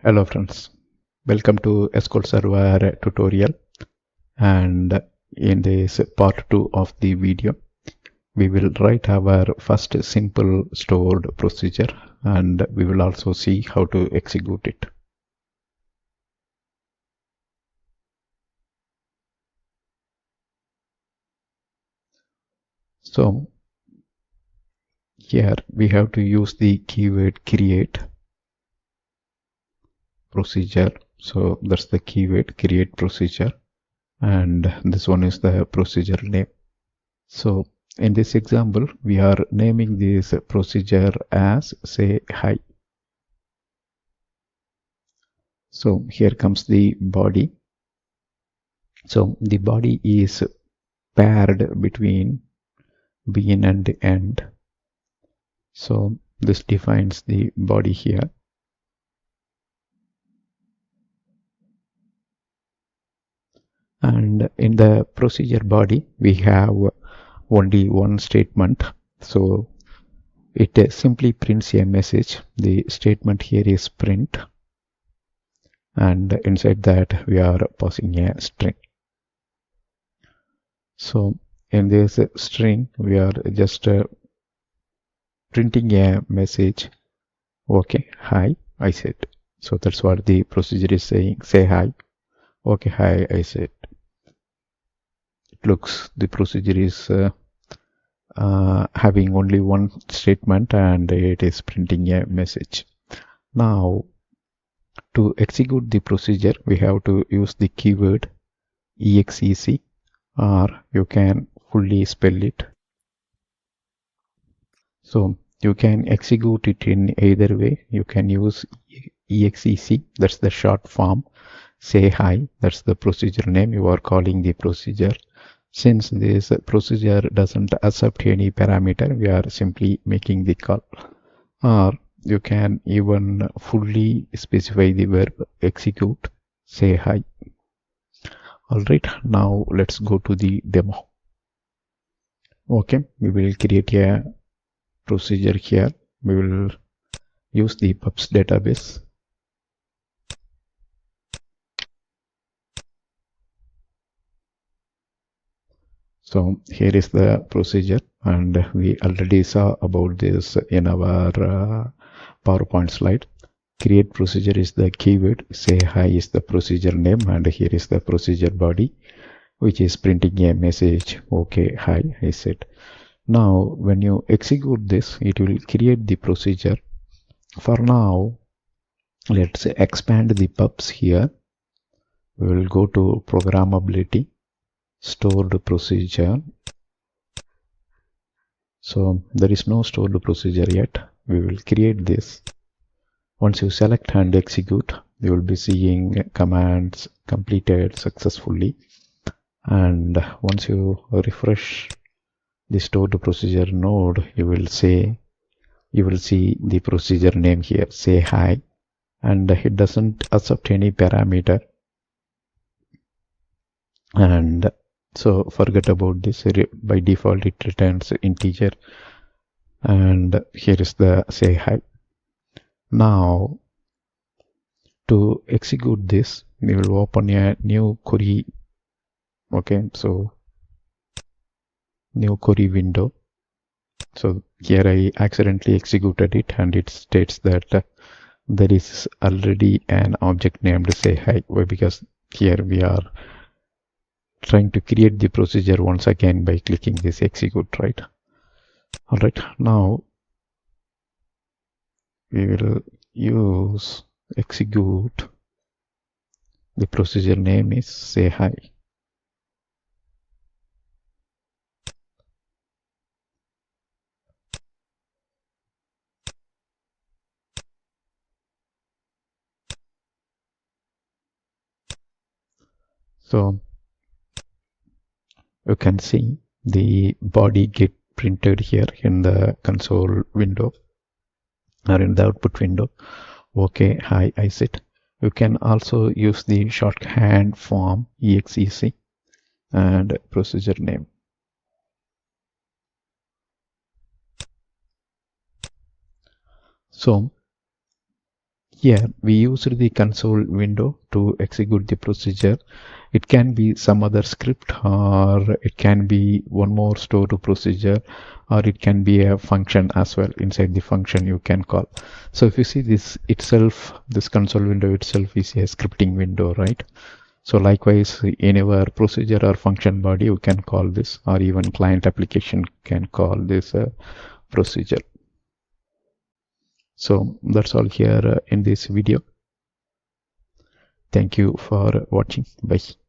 Hello friends, welcome to SQL Server tutorial, and in this part 2 of the video we will write our first simple stored procedure and we will also see how to execute it. So here we have to use the keyword create procedure. So that's the keyword create procedure, and this one is the procedure name. So in this example, we are naming this procedure as say hi. So here comes the body. So the body is paired between begin and end. So this defines the body here. And in the procedure body, we have only one statement. So it simply prints a message. The statement here is print. And inside that, we are passing a string. So in this string, we are just printing a message. Okay, hi, I said. So that's what the procedure is saying. Say hi. Okay, hi, I said. It looks the procedure is having only one statement and it is printing a message. Now, to execute the procedure, we have to use the keyword exec, or you can fully spell it. So you can execute it in either way. You can use exec, that's the short form. Say hi, that's the procedure name you are calling the procedure. Since this procedure doesn't accept any parameter, we are simply making the call. Or you can even fully specify the verb execute, say hi. Alright, now let's go to the demo. Okay, we will create a procedure here. We will use the pubs database. So here is the procedure, and we already saw about this in our PowerPoint slide. Create procedure is the keyword, say hi is the procedure name, and here is the procedure body, which is printing a message, okay, hi, I said. Now, when you execute this, it will create the procedure. For now, let's expand the pubs here. We will go to programmability, stored procedure. So there is no stored procedure yet. We will create this. Once you select and execute, you will be seeing commands completed successfully. And once you refresh the stored procedure node, you will see the procedure name here, say hi, and it doesn't accept any parameter. And so forget about this. By default it returns integer, and here is the say hi. Now to execute this, we will open a new query. Okay, so new query window. So here I accidentally executed it, and it states that there is already an object named say hi. Why? Because here we are trying to create the procedure once again by clicking this execute, right? All right, now we will use execute. The procedure name is say hi. So you can see the body get printed here in the console window or in the output window. Okay, hi, I said. You can also use the shorthand form exec and procedure name. So Here we used the console window to execute the procedure. It can be some other script, or it can be one more stored procedure, or it can be a function as well. Inside the function you can call. So if you see this itself, this console window itself is a scripting window, right? So likewise, in our procedure or function body, you can call this, or even client application can call this procedure. So that's all here in this video. Thank you for watching. Bye.